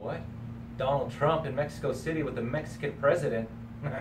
What? Donald Trump in Mexico City with the Mexican president? I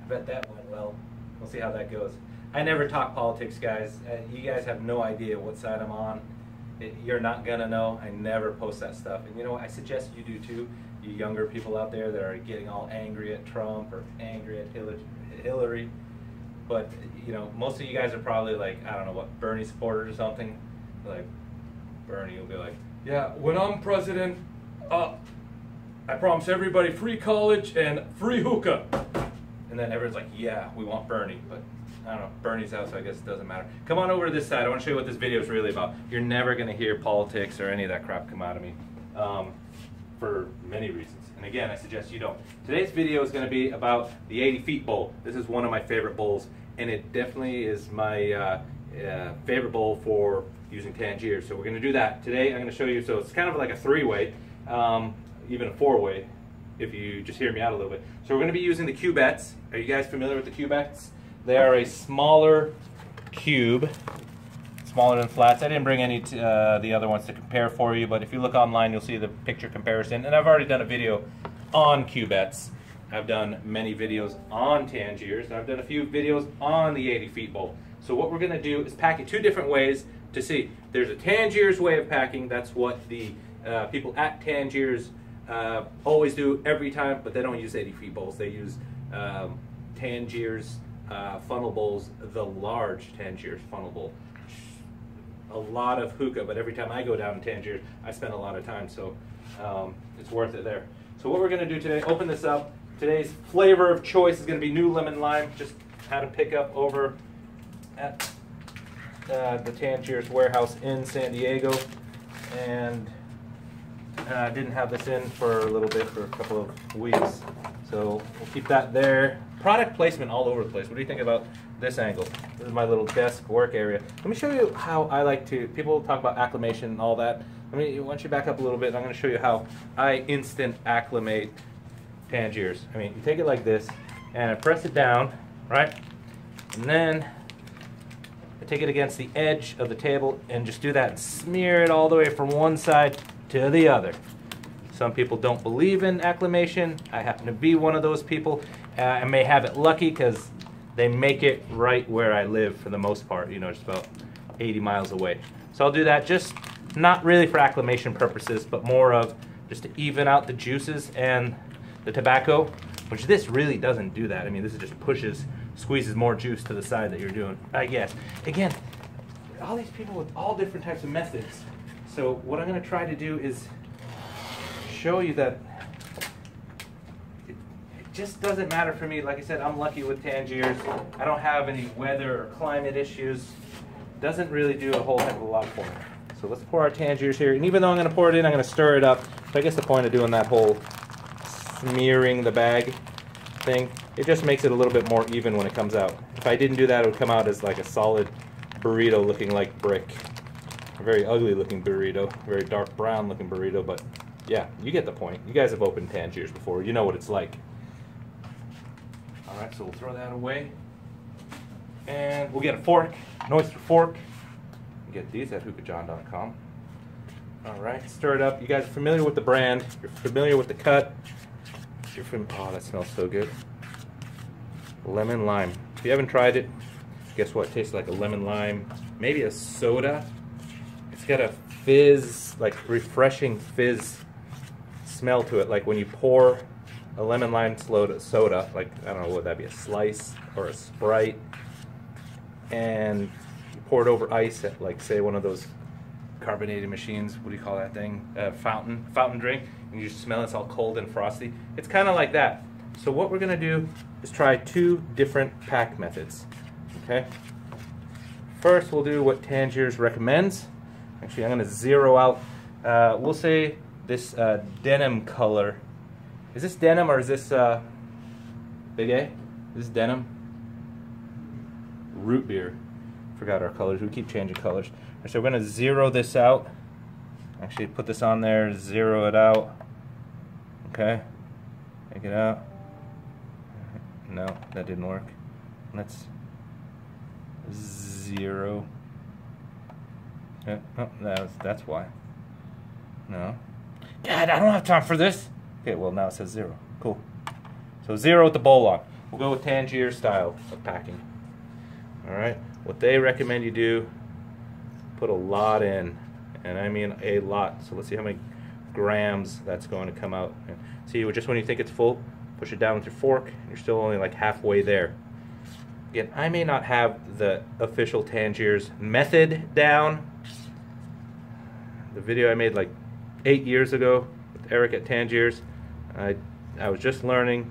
bet that went well. We'll see how that goes. I never talk politics, guys. You guys have no idea what side I'm on. You're not gonna know. I never post that stuff. And you know what? I suggest you do too. You younger people out there that are getting all angry at Trump or angry at Hillary. But you know, most of you guys are probably like, I don't know what, Bernie supporters or something. Like Bernie will be like, yeah, when I'm president, I promise everybody free college and free hookah. And then everyone's like, yeah, we want Bernie. But I don't know, Bernie's out, so I guess it doesn't matter. Come on over to this side. I want to show you what this video is really about. You're never going to hear politics or any of that crap come out of me for many reasons. And again, I suggest you don't. Today's video is going to be about the 80 Feet Bowl. This is one of my favorite bowls, and it definitely is my favorite bowl for using Tangiers. So we're going to do that. Today I'm going to show you, so it's kind of like a three-way, even a four-way, if you just hear me out a little bit. So we're going to be using the cubettes. Are you guys familiar with the cubettes? They are a smaller cube, smaller than flats. I didn't bring any the other ones to compare for you, but if you look online, you'll see the picture comparison. And I've already done a video on cubettes. I've done many videos on Tangiers. I've done a few videos on the 80 Feet Bowl. So what we're going to do is pack it two different ways to see. There's a Tangiers way of packing. That's what the people at Tangiers always do every time, but they don't use 80 Feet Bowls. They use Tangiers funnel bowls, the large Tangiers funnel bowl. A lot of hookah, but every time I go down to Tangiers, I spend a lot of time, so it's worth it there. So what we're going to do today, open this up. Today's flavor of choice is going to be new lemon lime. Just had to pick up over at the Tangiers warehouse in San Diego, and didn't have this in for a little bit, for a couple of weeks, so we'll keep that there. Product placement all over the place. What do you think about this angle? This is my little desk work area. Let me show you how I like to, people talk about acclimation and all that. Let me, once you back up a little bit, I'm going to show you how I instant acclimate Tangiers. I mean, you take it like this, and I press it down, right? And then I take it against the edge of the table and just do that and smear it all the way from one side to the other. Some people don't believe in acclimation. I happen to be one of those people. I may have it lucky because they make it right where I live for the most part, you know, just about 80 miles away. So I'll do that, just not really for acclimation purposes, but more of just to even out the juices and the tobacco, which this really doesn't do that. I mean, this is just pushes, squeezes more juice to the side that you're doing, I guess. Again, all these people with all different types of methods. So what I'm going to try to do is show you that it just doesn't matter for me. Like I said, I'm lucky with Tangiers. I don't have any weather or climate issues. Doesn't really do a whole heck of a lot for me. So let's pour our Tangiers here. And even though I'm going to pour it in, I'm going to stir it up. So I guess the point of doing that whole smearing the bag thing, it just makes it a little bit more even when it comes out. If I didn't do that, it would come out as like a solid burrito looking like brick. A very ugly looking burrito, very dark brown looking burrito, but yeah, you get the point. You guys have opened Tangiers before. You know what it's like. All right, so we'll throw that away. And we'll get a fork, an oyster fork. You get these at HookahJohn.com. All right, stir it up. You guys are familiar with the brand. You're familiar with the cut. Oh, that smells so good. Lemon lime. If you haven't tried it, guess what? It tastes like a lemon lime. Maybe a soda. It's got a fizz, like refreshing fizz smell to it, like when you pour a lemon lime soda, like, I don't know, would that be a Slice or a Sprite, and you pour it over ice at, like, say, one of those carbonated machines. What do you call that thing? Fountain drink, and you just smell it's all cold and frosty. It's kind of like that. So what we're going to do is try two different pack methods. Okay. First, we'll do what Tangiers recommends. Actually, I'm going to zero out. We'll say this denim color. Is this denim or is this Big A? Is this denim? Root beer. Forgot our colors. We keep changing colors. So we're going to zero this out. Actually, put this on there, zero it out. Okay. Take it out. No, that didn't work. Let's zero. Oh, that's why. No. Dad, I don't have time for this. Okay, well now it says 0. Cool. So 0 with the bowl on. We'll go with Tangier style of packing. Alright, what they recommend you do, put a lot in. And I mean a lot. So let's see how many grams that's going to come out. See, just when you think it's full, push it down with your fork, and you're still only like halfway there. Again, I may not have the official Tangiers method down. The video I made like 8 years ago with Eric at Tangiers, I was just learning.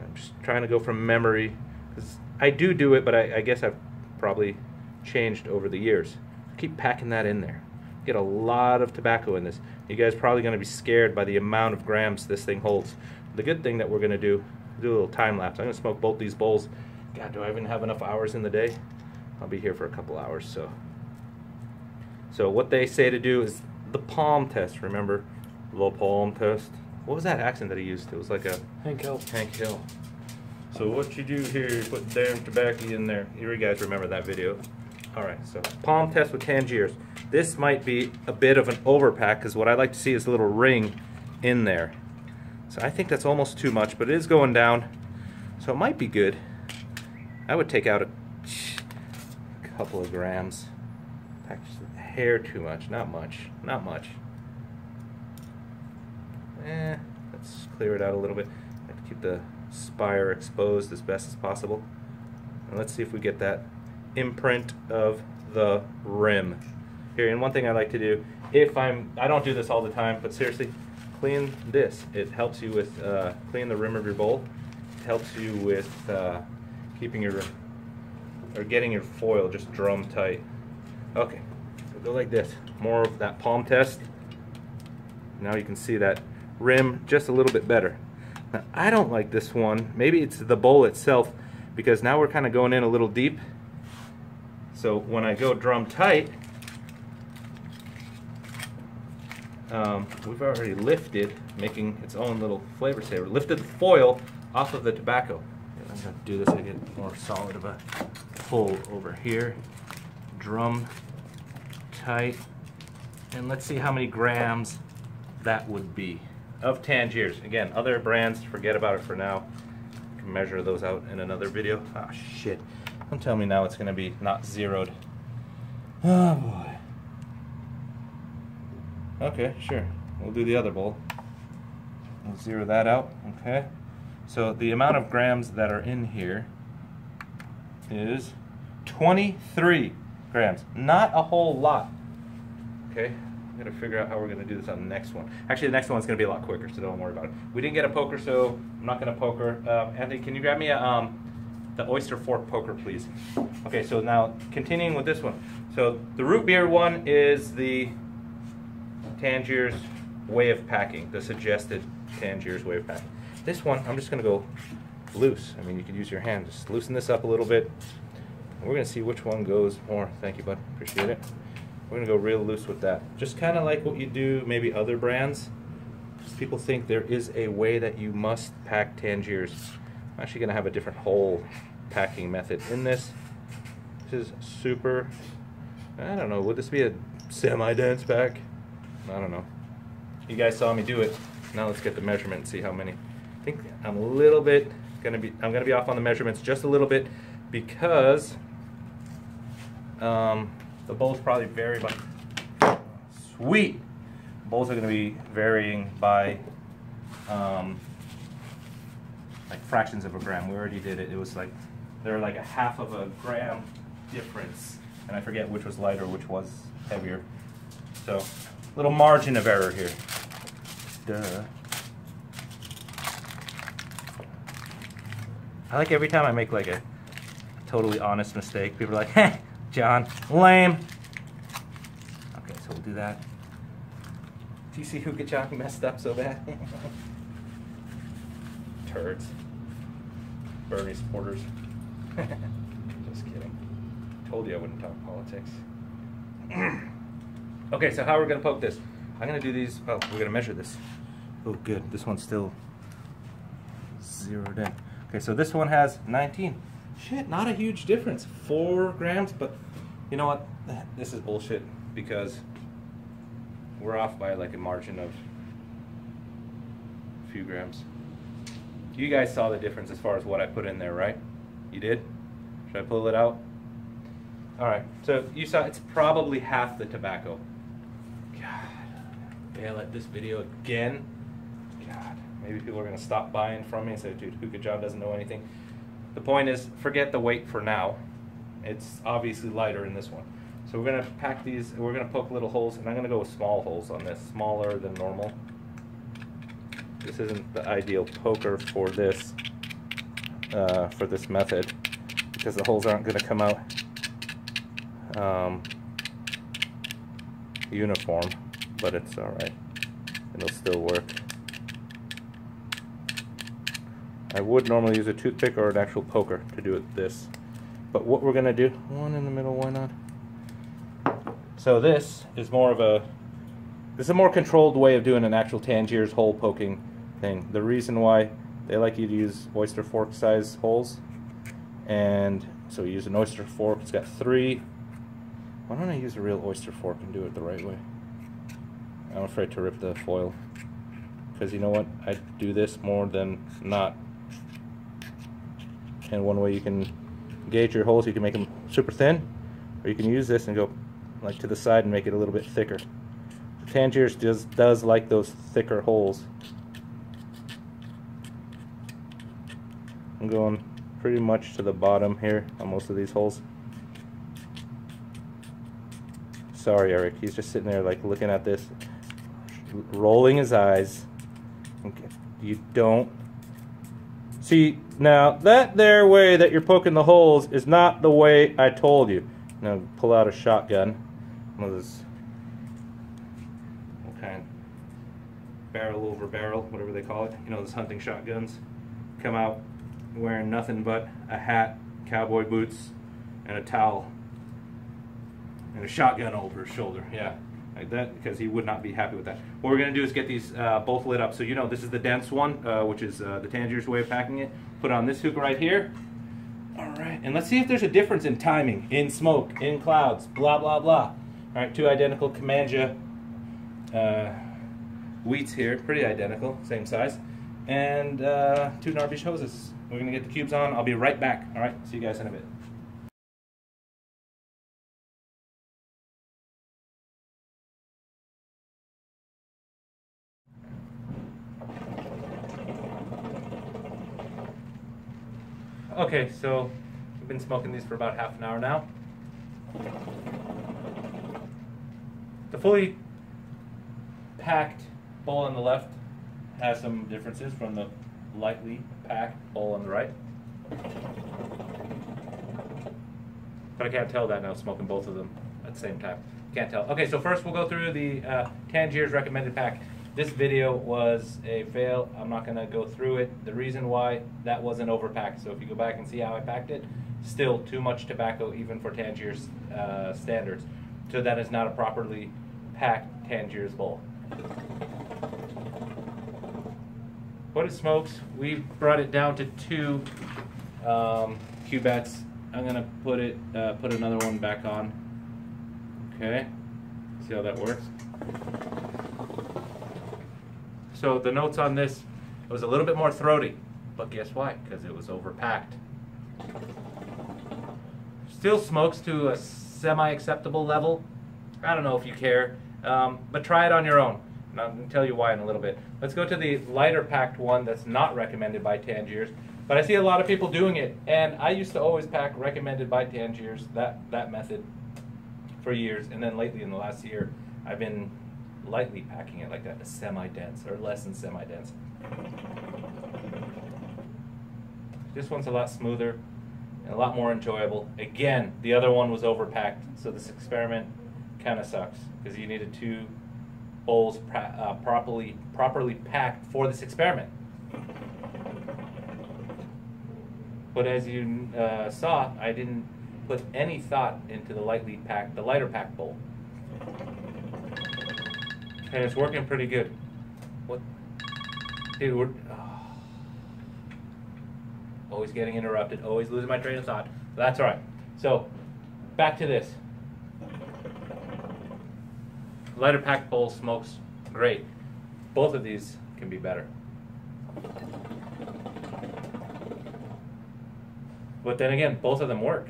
I'm just trying to go from memory, because I do it, but I guess I've probably changed over the years. Keep packing that in there. Get a lot of tobacco in this. You guys are probably going to be scared by the amount of grams this thing holds. The good thing that we're going to do a little time lapse. I'm going to smoke both these bowls. God, do I even have enough hours in the day? I'll be here for a couple hours. So what they say to do is the palm test. Remember the palm test? What was that accent that he used? It was like a Hank Hill. Hank Hill. So what you do here, you put damn tobacco in there. You guys remember that video. Alright, so palm test with Tangiers. This might be a bit of an overpack, because what I like to see is a little ring in there. So I think that's almost too much, but it is going down. So it might be good. I would take out a couple of grams. Pack just a hair too much, not much, not much. Let's clear it out a little bit. I have to keep the spire exposed as best as possible. And let's see if we get that imprint of the rim here. And one thing I like to do, I don't do this all the time, but seriously, clean this. It helps you with clean the rim of your bowl. It helps you with keeping getting your foil just drum tight. Okay, so go like this. More of that palm test. Now you can see that rim just a little bit better. Now I don't like this one. Maybe it's the bowl itself, because now we're kind of going in a little deep. So when I go drum tight, we've already lifted, making its own little flavor saver. Lifted the foil off of the tobacco. I'm going to do this, I get more solid of a pull over here. Drum tight. And let's see how many grams that would be of Tangiers. Again, other brands, forget about it for now. I can measure those out in another video. Ah, shit. Don't tell me now it's going to be not zeroed. Oh boy. Okay, sure. We'll do the other bowl. We'll zero that out. Okay. So the amount of grams that are in here is 23 grams. Not a whole lot. Okay. I'm going to figure out how we're going to do this on the next one. Actually, the next one's going to be a lot quicker, so don't worry about it. We didn't get a poker, so I'm not going to poker. Anthony, can you grab me the oyster fork poker, please? Okay, so now continuing with this one. So the root beer one is the Tangiers way of packing, the suggested Tangiers way of packing. This one, I'm just going to go loose. I mean, you could use your hand. Just loosen this up a little bit. We're going to see which one goes more. Thank you, bud. Appreciate it. We're going to go real loose with that. Just kind of like what you do maybe other brands. People think there is a way that you must pack Tangiers. I'm actually going to have a different whole packing method in this. This is super, I don't know, would this be a semi-dense pack? I don't know. You guys saw me do it. Now let's get the measurement and see how many. I think I'm a little bit I'm gonna be off on the measurements just a little bit, because the bowls probably vary by, sweet! Bowls are gonna be varying by like fractions of a gram. We already did it. It was like, they're like a half of a gram difference. And I forget which was lighter, which was heavier. So, little margin of error here. Duh. I like every time I make like a totally honest mistake, people are like, heh, John, lame. Okay, so we'll do that. Do you see HookahJohn messed up so bad? Turds. Bernie supporters. Just kidding. Told you I wouldn't talk politics. Okay, so how are we going to poke this? I'm going to do these. Oh, we're going to measure this. Oh, good. This one's still zeroed in. Okay, so this one has 19. Shit, not a huge difference. 4 grams, but you know what? This is bullshit, because we're off by like a margin of few grams. You guys saw the difference as far as what I put in there, right? You did? Should I pull it out? All right, so you saw it's probably half the tobacco. God, fail at this video again. God, maybe people are gonna stop buying from me and say, dude, HookahJohn doesn't know anything. The point is, forget the weight for now. It's obviously lighter in this one. So we're gonna pack these, we're gonna poke little holes, and I'm gonna go with small holes on this, smaller than normal. This isn't the ideal poker for this method, because the holes aren't gonna come out uniform, but it's all right. It'll still work. I would normally use a toothpick or an actual poker to do it this, but what we're gonna do, one in the middle, why not? So this is more of a, this is a more controlled way of doing an actual Tangiers hole poking thing. The reason why they like you to use oyster fork size holes, and so you use an oyster fork. It's got 3. Why don't I use a real oyster fork and do it the right way? I'm afraid to rip the foil, because you know what? I do this more than not. And one way you can gauge your holes, you can make them super thin, or you can use this and go like to the side and make it a little bit thicker. Tangiers does like those thicker holes. I'm going pretty much to the bottom here on most of these holes. Sorry, Eric, he's just sitting there like looking at this, rolling his eyes. Okay. You don't see, now that there way that you're poking the holes is not the way I told you. Now pull out a shotgun, one of those, what kind, barrel over barrel, whatever they call it, you know, those hunting shotguns. Come out wearing nothing but a hat, cowboy boots, and a towel, and a shotgun over his shoulder. Yeah, like that, because he would not be happy with that. What we're going to do is get these both lit up. So you know this is the dense one, which is the Tangiers way of packing it. Put on this hook right here. All right, and let's see if there's a difference in timing, in smoke, in clouds, blah, blah, blah. All right, 2 identical Comanja wheats here, pretty identical, same size, and 2 Narbish hoses. We're going to get the cubes on. I'll be right back. All right, see you guys in a bit. Okay, so we've been smoking these for about half an hour now. The fully packed bowl on the left has some differences from the lightly packed bowl on the right. But I can't tell that now, smoking both of them at the same time. Can't tell. Okay, so first we'll go through the Tangiers recommended pack. This video was a fail. I'm not going to go through it. The reason why, that wasn't overpacked. So if you go back and see how I packed it, still too much tobacco even for Tangiers standards. So that is not a properly packed Tangiers bowl. What it smokes, we brought it down to 2 cubettes. I'm going to put another one back on. Okay, see how that works. So the notes on this, it was a little bit more throaty, but guess why? Because it was overpacked. Still smokes to a semi-acceptable level. I don't know if you care, but try it on your own. And I'm going to tell you why in a little bit. Let's go to the lighter packed one that's not recommended by Tangiers, but I see a lot of people doing it, and I used to always pack recommended by Tangiers, that method, for years, and then lately in the last year, I've been lightly packing it like that, a semi-dense, or less than semi-dense. This one's a lot smoother and a lot more enjoyable. Again, the other one was overpacked, so this experiment kind of sucks, because you needed 2 bowls properly packed for this experiment. But as you saw, I didn't put any thought into the lighter packed bowl. And it's working pretty good. What? Dude, always getting interrupted, always losing my train of thought. That's all right. So, back to this. Lighter packed bowl smokes great. Both of these can be better. But then again, both of them work,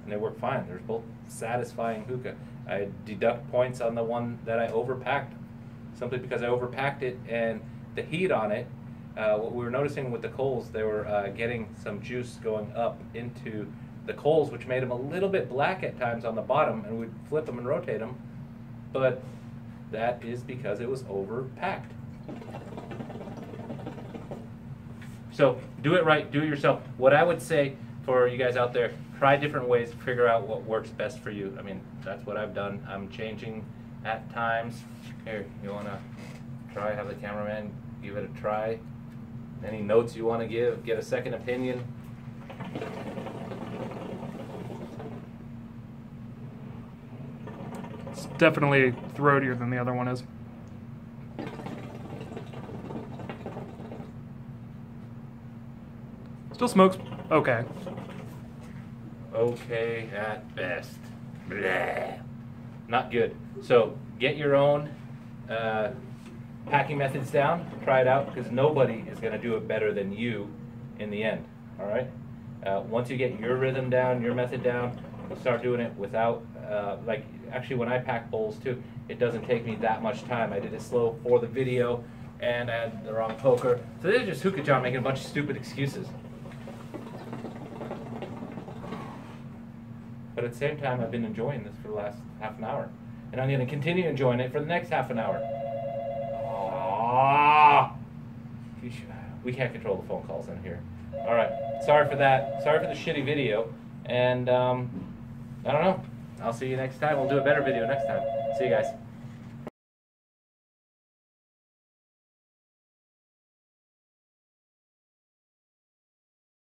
and they work fine. They're both satisfying hookah. I deduct points on the one that I overpacked, simply because I overpacked it, and the heat on it, what we were noticing with the coals, they were getting some juice going up into the coals, which made them a little bit black at times on the bottom, and we'd flip them and rotate them, but that is because it was overpacked. So do it right, do it yourself. What I would say for you guys out there, try different ways to figure out what works best for you. I mean, that's what I've done. I'm changing at times. Here, you want to try, have the cameraman give it a try. Any notes you want to give, get a second opinion. It's definitely throatier than the other one is. Still smokes okay. Okay at best. Blah. Not good. So get your own packing methods down. Try it out, because nobody is going to do it better than you in the end. All right. Once you get your rhythm down, your method down, you'll start doing it without like actually when I pack bowls too, it doesn't take me that much time. I did it slow for the video, and I had the wrong poker. So this is just HookahJohn making a bunch of stupid excuses. But at the same time, I've been enjoying this for the last half an hour. And I'm going to continue enjoying it for the next half an hour. Aww. We can't control the phone calls in here. Alright, sorry for that. Sorry for the shitty video. And, I don't know. I'll see you next time. We'll do a better video next time. See you guys.